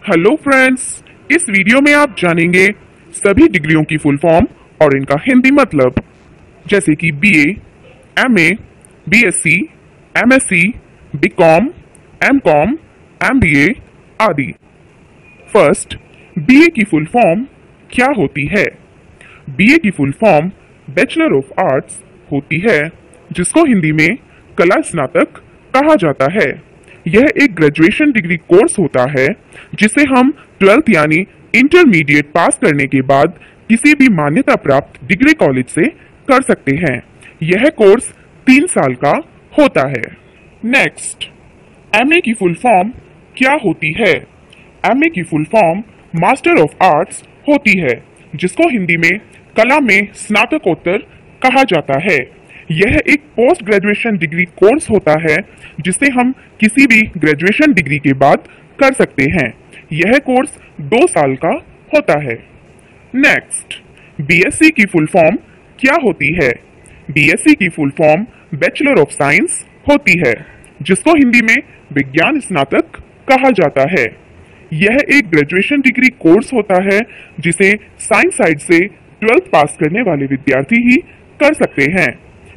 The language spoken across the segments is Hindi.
हेलो फ्रेंड्स, इस वीडियो में आप जानेंगे सभी डिग्रियों की फुल फॉर्म और इनका हिंदी मतलब, जैसे कि BA, MA, BSc, MSc, BCom, MCom, MBA आदि। फर्स्ट, बीए की फुल फॉर्म क्या होती है? बीए की full form bachelor of arts होती है, जिसको हिंदी में कला स्नातक कहा जाता है। यह एक ग्रेजुएशन डिग्री कोर्स होता है जिसे हम 12th यानी इंटरमीडिएट पास करने के बाद किसी भी मान्यता प्राप्त डिग्री कॉलेज से कर सकते हैं। यह कोर्स 3 साल का होता है। नेक्स्ट, एमए की फुल फॉर्म क्या होती है? एमए की full form master of arts होती है, जिसको हिंदी में कला में स्नातकोत्तर कहा जाता है। यह एक पोस्ट ग्रेजुएशन डिग्री कोर्स होता है जिसे हम किसी भी ग्रेजुएशन डिग्री के बाद कर सकते हैं। यह कोर्स 2 साल का होता है। नेक्स्ट, बीएससी की फुल फॉर्म क्या होती है? बीएससी की full form bachelor of science होती है, जिसको हिंदी में विज्ञान स्नातक कहा जाता है। यह एक ग्रेजुएशन डिग्री कोर्स होता है जिसे साइंस साइड से 12th पास करने वाले विद्यार्थी ही कर सकते हैं।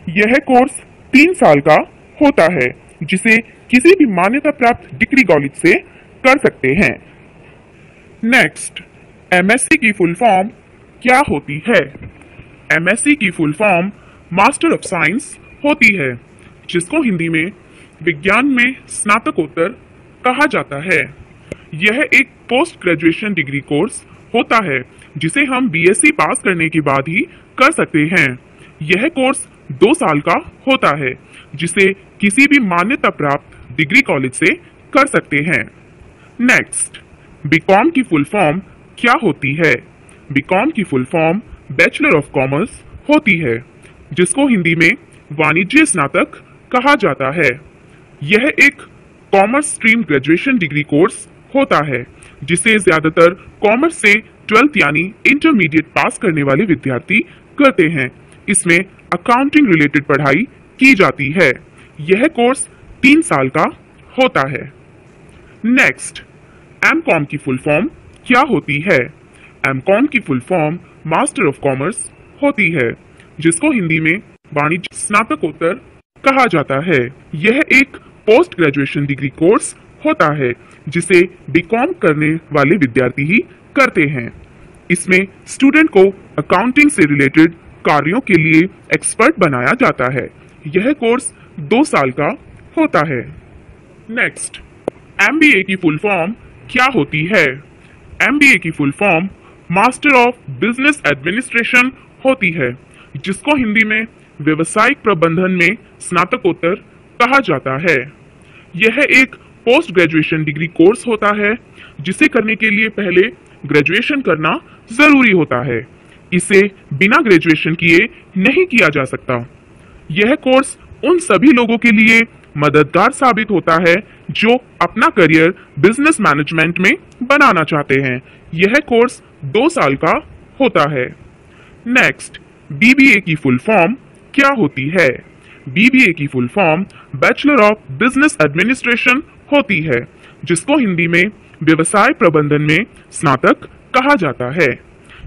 यह कोर्स 3 साल का होता है, जिसे किसी भी मान्यता प्राप्त डिग्री कॉलेज से कर सकते हैं। नेक्स्ट, एमएससी की फुल फॉर्म क्या होती है? एमएससी की full form master of science होती है, जिसको हिंदी में विज्ञान में स्नातकोत्तर कहा जाता है। यह एक पोस्ट ग्रेजुएशन डिग्री कोर्स होता है जिसे हम बीएससी पास करने के बाद ही कर सकते हैं। यह कोर्स 2 साल का होता है, जिसे किसी भी मान्यता प्राप्त डिग्री कॉलेज से कर सकते हैं। नेक्स्ट, बीकॉम की फुल फॉर्म क्या होती है? बीकॉम की full form bachelor of commerce होती है, जिसको हिंदी में वाणिज्य स्नातक कहा जाता है। यह एक commerce stream graduation degree course होता है जिसे ज्यादातर कॉमर्स से 12th यानी इंटरमीडिएट पास करने वाले विद्यार्थी करते हैं। इसमें अकाउंटिंग रिलेटेड पढ़ाई की जाती है। यह कोर्स 3 साल का होता है। नेक्स्ट, एमकॉम की फुल फॉर्म क्या होती है? एमकॉम की full form master of commerce होती है, जिसको हिंदी में वाणिज्य स्नातकोत्तर कहा जाता है। यह एक पोस्ट ग्रेजुएशन डिग्री कोर्स होता है जिसे बीकॉम करने वाले विद्यार्थी ही करते हैं। इसमें स्टूडेंट को अकाउंटिंग से रिलेटेड कार्यों के लिए एक्सपर्ट बनाया जाता है। यह कोर्स 2 साल का होता है। नेक्स्ट, एमबीए की फुल फॉर्म क्या होती है? एमबीए की full form master of business administration होती है, जिसको हिंदी में व्यवसायिक प्रबंधन में स्नातकोत्तर कहा जाता है। यह एक पोस्ट ग्रेजुएशन डिग्री कोर्स होता है जिसे करने के लिए पहले ग्रेजुएशन करना जरूरी होता है। इसे बिना ग्रेजुएशन किए नहीं किया जा सकता। यह कोर्स उन सभी लोगों के लिए मददगार साबित होता है जो अपना करियर बिजनेस मैनेजमेंट में बनाना चाहते हैं। यह कोर्स 2 साल का होता है। नेक्स्ट, बीबीए की फुल फॉर्म क्या होती है? बीबीए की full form bachelor of business administration होती है, जिसको हिंदी में व्यवसाय प्रबंधन में स्नातक कहा जाता है।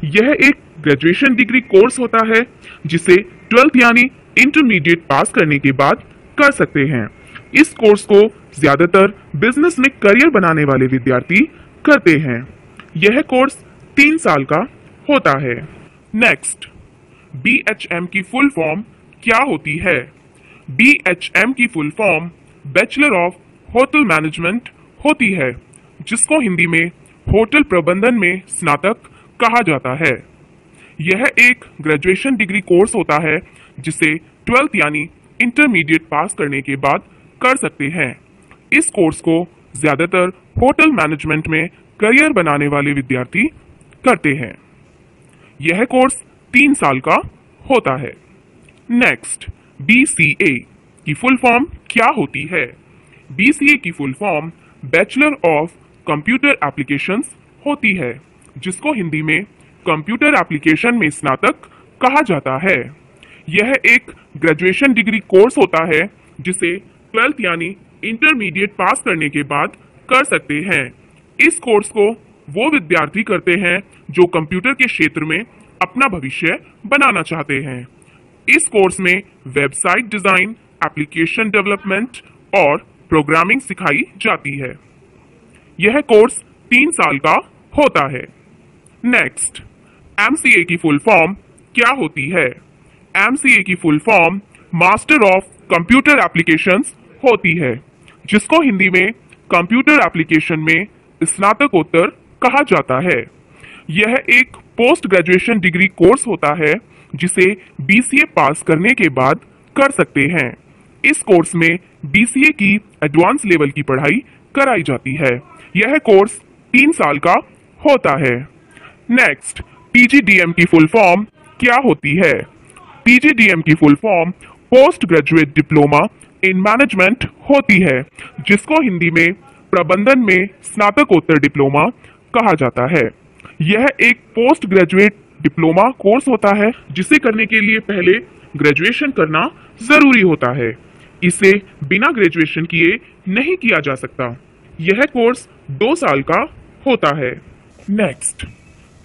यह एक ग्रेजुएशन डिग्री कोर्स होता है जिसे 12th यानी इंटरमीडिएट पास करने के बाद कर सकते हैं। इस कोर्स को ज्यादातर बिजनेस में करियर बनाने वाले विद्यार्थी करते हैं। यह कोर्स 3 साल का होता है। नेक्स्ट, बीएचएम की फुल फॉर्म क्या होती है? बीएचएम की full form bachelor of hotel management होती है, जिसको हिंदी में होटल प्रबंधन में स्नातक कहा जाता है। यह एक ग्रेजुएशन डिग्री कोर्स होता है जिसे 12th यानी इंटरमीडिएट पास करने के बाद कर सकते हैं। इस कोर्स को ज्यादातर होटल मैनेजमेंट में करियर बनाने वाले विद्यार्थी करते हैं। यह कोर्स 3 साल का होता है। नेक्स्ट, बीसीए की फुल फॉर्म क्या होती है? बीसीए की full form bachelor of computer applications होती है, जिसको हिंदी में कंप्यूटर एप्लीकेशन में स्नातक कहा जाता है। यह एक ग्रेजुएशन डिग्री कोर्स होता है जिसे 12th यानी इंटरमीडिएट पास करने के बाद कर सकते हैं। इस कोर्स को वो विद्यार्थी करते हैं जो कंप्यूटर के क्षेत्र में अपना भविष्य बनाना चाहते हैं। इस कोर्स में वेबसाइट डिजाइन, एप्लीकेशन डेवलपमेंट और प्रोग्रामिंग सिखाई जाती है। यह कोर्स 3 साल का होता है। नेक्स्ट, एमसीए की फुल फॉर्म क्या होती है? एमसीए की full form master of computer applications होती है, जिसको हिंदी में कंप्यूटर एप्लीकेशन में स्नातकोत्तर कहा जाता है। यह एक पोस्ट ग्रेजुएशन डिग्री कोर्स होता है जिसे बीसीए पास करने के बाद कर सकते हैं। इस कोर्स में बीसीए की एडवांस लेवल की पढ़ाई कराई जाती है। यह कोर्स 3 साल का होता है। नेक्स्ट, पीजीडीएम की फुल फॉर्म क्या होती है? पीजीडीएम की full form post graduate diploma in management होती है, जिसको हिंदी में प्रबंधन में स्नातकोत्तर डिप्लोमा कहा जाता है। यह एक पोस्ट ग्रेजुएट डिप्लोमा कोर्स होता है जिसे करने के लिए पहले ग्रेजुएशन करना जरूरी होता है। इसे बिना ग्रेजुएशन किए नहीं किया जा सकता। यह कोर्स 2 साल का होता है। नेक्स्ट,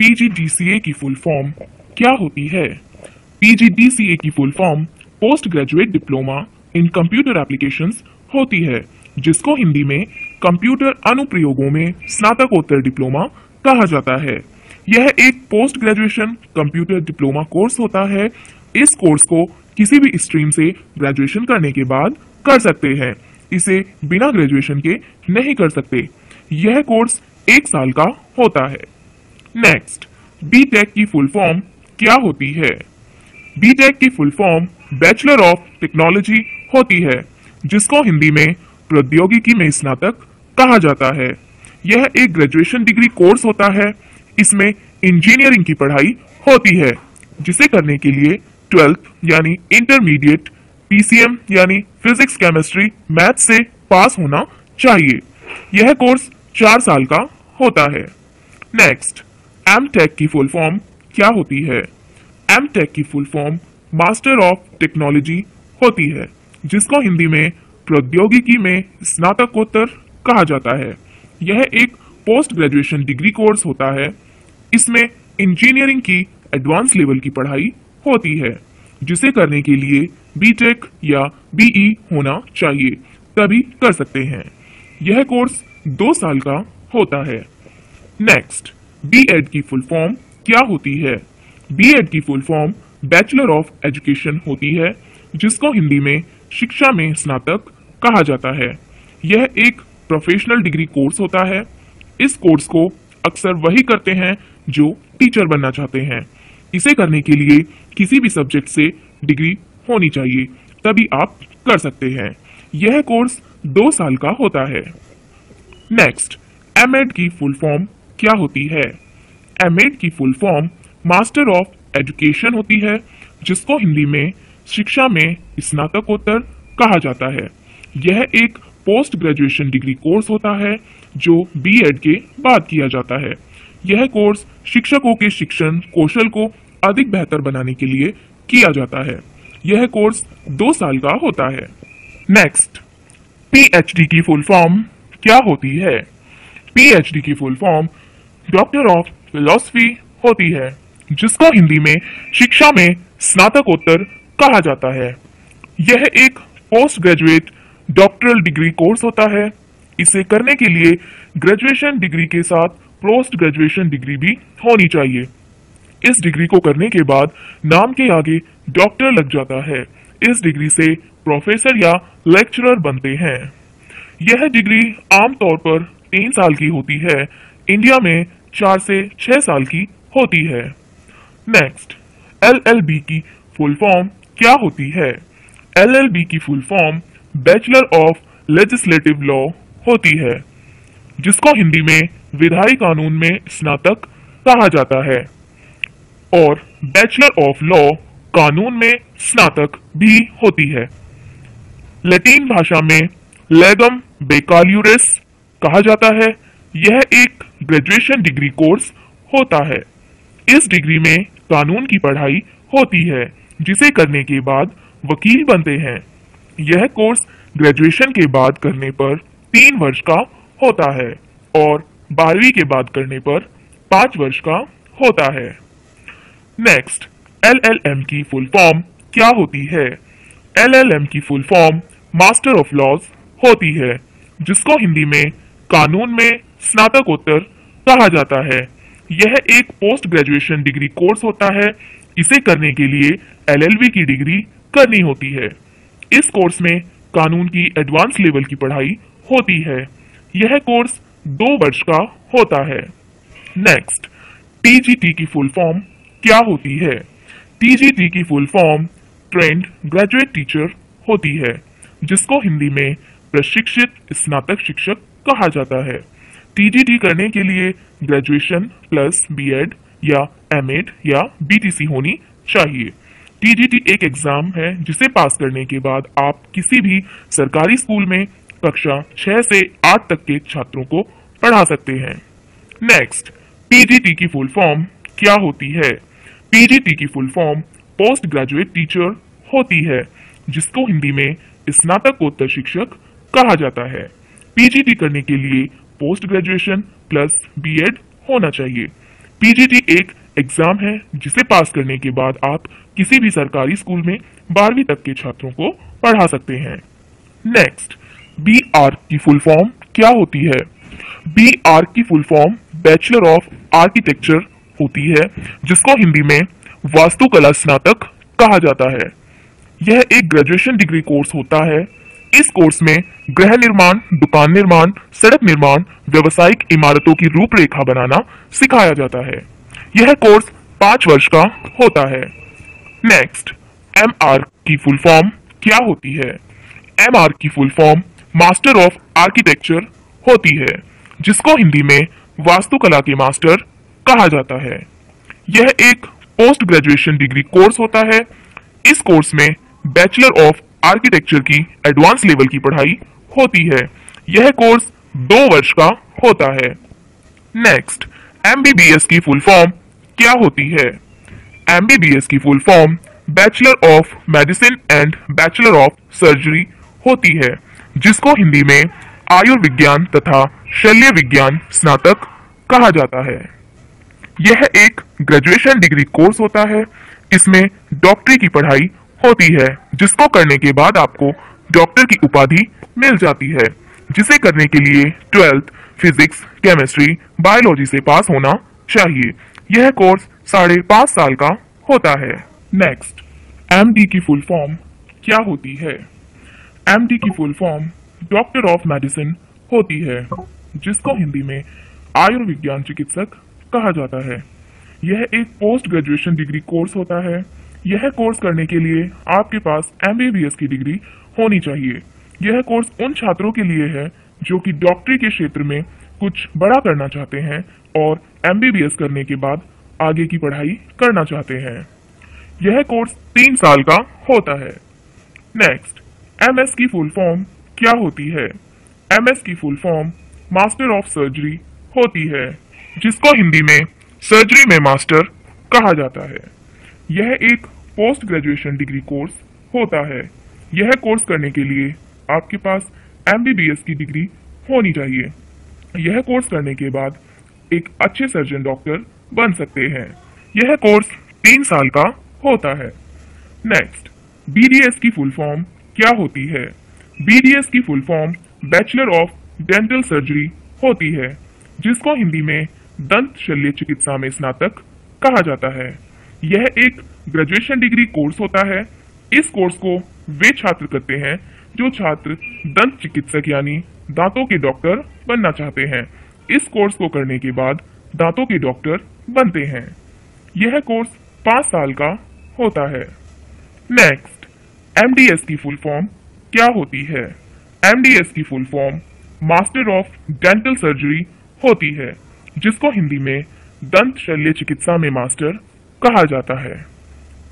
पीजीडीसीए की फुल फॉर्म क्या होती है? पीजीडीसीए की full form post graduate diploma in computer applications होती है, जिसको हिंदी में कंप्यूटर अनुप्रयोगों में स्नातकोत्तर डिप्लोमा कहा जाता है। यह एक post graduation computer diploma course होता है। इस कोर्स को किसी भी स्ट्रीम से ग्रेजुएशन करने के बाद कर सकते हैं। इसे बिना ग्रेजुएशन के नहीं कर सकते। यह कोर्स 1 साल का होता है। नेक्स्ट, बीटेक की फुल फॉर्म क्या होती है? बीटेक की full form bachelor of technology होती है, जिसको हिंदी में प्रौद्योगिकी में स्नातक कहा जाता है। यह एक ग्रेजुएशन डिग्री कोर्स होता है। इसमें इंजीनियरिंग की पढ़ाई होती है, जिसे करने के लिए 12th यानी इंटरमीडिएट पीसीएम यानी फिजिक्स, केमिस्ट्री, मैथ से पास होना चाहिए। यह कोर्स 4 साल का होता है। नेक्स्ट, एमटेक की फुल फॉर्म क्या होती है? एमटेक की full form master of technology होती है, जिसको हिंदी में प्रौद्योगिकी में स्नातकोत्तर कहा जाता है। यह एक पोस्ट ग्रेजुएशन डिग्री कोर्स होता है। इसमें इंजीनियरिंग की एडवांस लेवल की पढ़ाई होती है, जिसे करने के लिए बीटेक या बीई होना चाहिए, तभी कर सकते हैं। यह कोर्स 2 साल का होता है। नेक्स्ट, बीएड की फुल फॉर्म क्या होती है? बीएड की full form bachelor of education होती है, जिसको हिंदी में शिक्षा में स्नातक कहा जाता है। यह एक प्रोफेशनल डिग्री कोर्स होता है। इस कोर्स को अक्सर वही करते हैं जो टीचर बनना चाहते हैं। इसे करने के लिए किसी भी सब्जेक्ट से डिग्री होनी चाहिए, तभी आप कर सकते हैं। यह कोर्स 2 साल का होता है। नेक्स्ट, एमएड की फुल फॉर्म क्या होती है? एमएड की full form master of education होती है, जिसको हिंदी में शिक्षा में स्नातकोत्तर कहा जाता है। यह एक पोस्ट ग्रेजुएशन डिग्री कोर्स होता है जो बीएड के बाद किया जाता है। यह कोर्स शिक्षकों के शिक्षण कौशल को अधिक बेहतर बनाने के लिए किया जाता है। यह कोर्स 2 साल का होता है। नेक्स्ट, पीएचडी की फुल फॉर्म क्या होती है? पीएचडी की full form doctor of philosophy होती है, जिसको हिंदी में शिक्षा में स्नातकोत्तर कहा जाता है। यह एक post graduate doctoral degree course होता है। इसे करने के लिए ग्रेजुएशन डिग्री के साथ पोस्ट ग्रेजुएशन डिग्री भी होनी चाहिए। इस डिग्री को करने के बाद नाम के आगे डॉक्टर लग जाता है। इस डिग्री से प्रोफेसर या लेक्चरर बनते हैं। यह डिग्री आमतौर पर 3 साल की होती है। इंडिया में 4 से 6 साल की होती है। नेक्स्ट, एलएलबी की फुल फॉर्म क्या होती है? एलएलबी की full form bachelor of legislative law होती है, जिसको हिंदी में विधायी कानून में स्नातक कहा जाता है, और बैचलर ऑफ लॉ कानून में स्नातक भी होती है। लैटिन भाषा में लेगम बेकाल्यूरेस कहा जाता है। यह एक ग्रेजुएशन डिग्री कोर्स होता है। इस डिग्री में कानून की पढ़ाई होती है, जिसे करने के बाद वकील बनते हैं। यह कोर्स ग्रेजुएशन के बाद करने पर 3 वर्ष का होता है और 12वीं के बाद करने पर 5 वर्ष का होता है। नेक्स्ट, LLM की फुल फॉर्म क्या होती है? LLM की full form master of laws होती है, जिसको हिंदी में कानून में स्नातकोत्तर कहा जाता है। यह एक पोस्ट ग्रेजुएशन डिग्री कोर्स होता है। इसे करने के लिए LLB की डिग्री करनी होती है। इस कोर्स में कानून की एडवांस लेवल की पढ़ाई होती है। यह कोर्स 2 वर्ष का होता है। नेक्स्ट, TGT की फुल फॉर्म क्या होती है? TGT की full form trained graduate teacher होती है, जिसको हिंदी में प्रशिक्षित स्नातक शिक्षक कहा जाता है। TGT करने के लिए ग्रेजुएशन प्लस BEd या MEd या BTC होनी चाहिए। TGT एक एग्जाम है जिसे पास करने के बाद आप किसी भी सरकारी स्कूल में कक्षा 6 से 8 तक के छात्रों को पढ़ा सकते हैं। नेक्स्ट, PGT की फुल फॉर्म क्या होती है? PGT की full form post graduate teacher होती है, जिसको हिंदी में स्नातकोत्तर शिक्षक कहा जाता है। PGT करने के लिए पोस्ट ग्रेजुएशन प्लस BEd होना चाहिए। PGT एक एग्जाम है जिसे पास करने के बाद आप किसी भी सरकारी स्कूल में 12वीं तक के छात्रों को पढ़ा सकते हैं। नेक्स्ट, BR की फुल फॉर्म क्या होती है? BR की full form bachelor of architecture होती है, जिसको हिंदी में वास्तुकला स्नातक कहा जाता है। यह एक ग्रेजुएशन डिग्री कोर्स होता है। इस कोर्स में गृह निर्माण, दुकान निर्माण, सड़क निर्माण, व्यावसायिक इमारतों की रूपरेखा बनाना सिखाया जाता है। यह कोर्स 5 वर्ष का होता है। नेक्स्ट, MR की फुल फॉर्म क्या होती है? MR की full form master of architecture होती है, जिसको हिंदी में वास्तुकला के मास्टर कहा जाता है। यह एक पोस्ट ग्रेजुएशन डिग्री कोर्स होता है। इस कोर्स में बैचलर ऑफ आर्किटेक्चर की एडवांस लेवल की पढ़ाई होती है। यह कोर्स 2 वर्ष का होता है। नेक्स्ट, MBBS की फुल फॉर्म क्या होती है? MBBS की full form bachelor of medicine and bachelor of surgery होती है, जिसको हिंदी में आयुर्विज्ञान तथा शल्य विज्ञान स्नातक कहा जाता है। यह एक ग्रेजुएशन डिग्री कोर्स होता है। इसमें डॉक्टरी की पढ़ाई होती है, जिसको करने के बाद आपको डॉक्टर की उपाधि मिल जाती है, जिसे करने के लिए 12th फिजिक्स, केमिस्ट्री, बायोलॉजी से पास होना चाहिए। यह कोर्स 5.5 साल का होता है। नेक्स्ट, MD की फुल फॉर्म क्या होती है? MD की full form doctor of medicine होती है, जिसको हिंदी में आयुर्विज्ञान चिकित्सक कहा जाता है। यह एक पोस्ट ग्रेजुएशन डिग्री कोर्स होता है। यह कोर्स करने के लिए आपके पास MBBS की डिग्री होनी चाहिए। यह कोर्स उन छात्रों के लिए है जो कि डॉक्टरी के क्षेत्र में कुछ बड़ा करना चाहते हैं और MBBS करने के बाद आगे की पढ़ाई करना चाहते हैं। यह कोर्स 3 साल का होता है। नेक्स्ट, MS की फुल फॉर्म क्या होती है? MS की full form master of surgery होती है, जिसको हिंदी में सर्जरी में मास्टर कहा जाता है। यह एक पोस्ट ग्रेजुएशन डिग्री कोर्स होता है। यह कोर्स करने के लिए आपके पास MBBS की डिग्री होनी चाहिए। यह कोर्स करने के बाद एक अच्छे सर्जन डॉक्टर बन सकते हैं। यह कोर्स 3 साल का होता है। नेक्स्ट, BDS की फुल फॉर्म क्या होती है? BDS की full form bachelor of dental surgery होती है, जिसको हिंदी में दंत शल्य चिकित्सा में स्नातक कहा जाता है। यह एक ग्रेजुएशन डिग्री कोर्स होता है। इस कोर्स को वे छात्र करते हैं जो छात्र दंत चिकित्सक यानी दांतों के डॉक्टर बनना चाहते हैं। इस कोर्स को करने के बाद दांतों के डॉक्टर बनते हैं। यह कोर्स 5 साल का होता है। नेक्स्ट, MDS की फुल फॉर्म क्या होती है? MDS की full form master of dental surgery होती है, जिसको हिंदी में दंत शल्य चिकित्सा में मास्टर कहा जाता है।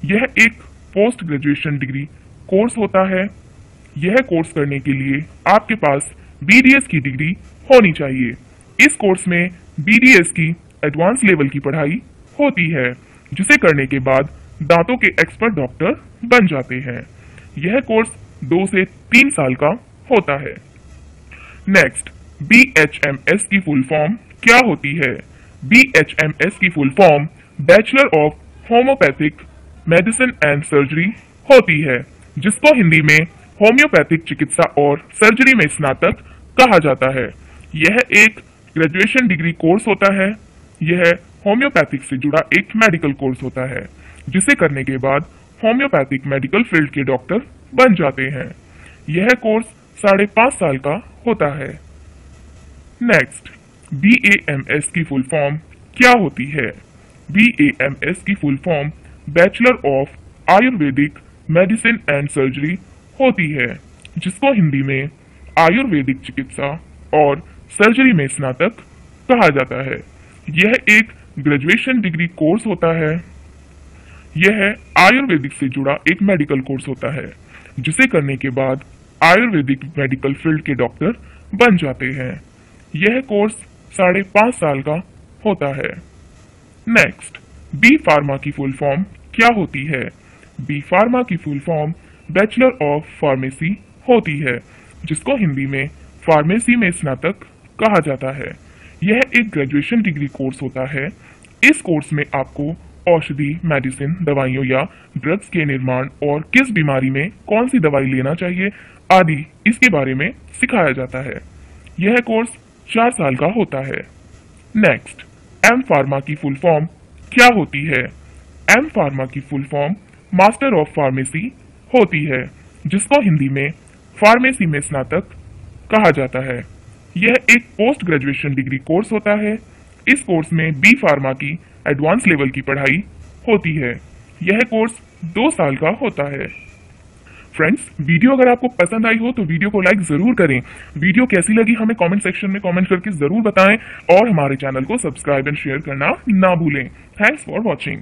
यह एक पोस्ट ग्रेजुएशन डिग्री कोर्स होता है। यह कोर्स करने के लिए आपके पास BDS की डिग्री होनी चाहिए। इस कोर्स में BDS की एडवांस लेवल की पढ़ाई होती है, जिसे करने के बाद दांतों के एक्सपर्ट डॉक्टर बन जाते हैं। यह कोर्स 2 से 3 साल का होता है। नेक्स्ट, BHMS की फुल फॉर्म क्या होती है? BHMS की full form bachelor of homeopathic medicine and surgery होती है, जिसको हिंदी में होम्योपैथिक चिकित्सा और सर्जरी में स्नातक कहा जाता है। यह एक ग्रेजुएशन डिग्री कोर्स होता है। यह होम्योपैथिक से जुड़ा एक मेडिकल कोर्स होता है, जिसे करने के बाद होम्योपैथिक मेडिकल फील्ड के डॉक्टर बन जाते हैं। यह कोर्स 5.5 साल का होता है। नेक्स्ट, BAMS की फुल फॉर्म क्या होती है? BAMS की full form bachelor of Ayurvedic medicine and surgery होती है, जिसको हिंदी में आयुर्वेदिक चिकित्सा और सर्जरी में स्नातक कहा जाता है। यह एक ग्रेजुएशन डिग्री कोर्स होता है। यह आयुर्वेदिक से जुड़ा एक मेडिकल कोर्स होता है, जिसे करने के बाद आयुर्वेदिक मेडिकल फील्ड के डॉक्टर बन जाते हैं। यह कोर्स 5.5 साल का होता है। नेक्स्ट, बी फार्मा की फुल फॉर्म क्या होती है? बी फार्मा की full form bachelor of pharmacy होती है, जिसको हिंदी में फार्मेसी में स्नातक कहा जाता है। यह एक ग्रेजुएशन डिग्री कोर्स होता है। इस कोर्स में आपको औषधि, मेडिसिन, दवाइयों या ड्रग्स के निर्माण और किस बीमारी में कौन सी दवाई लेना चाहिए आदि इसके बारे में सिखाया जाता है। यह कोर्स 4 साल का होता है। नेक्स्ट, एम फार्मा की फुल फॉर्म क्या होती है? एम फार्मा की full form master of pharmacy होती है, जिसको हिंदी में फार्मेसी में स्नातक कहा जाता है। यह एक पोस्ट ग्रेजुएशन डिग्री कोर्स होता है। इस कोर्स में बी फार्मा की एडवांस लेवल की पढ़ाई होती है। यह कोर्स 2 साल का होता है। फ्रेंड्स, वीडियो अगर आपको पसंद आई हो तो वीडियो को लाइक जरूर करें। वीडियो कैसी लगी हमें कमेंट सेक्शन में कमेंट करके जरूर बताएं और हमारे चैनल को सब्सक्राइब एंड शेयर करना ना भूलें। Thanks for watching.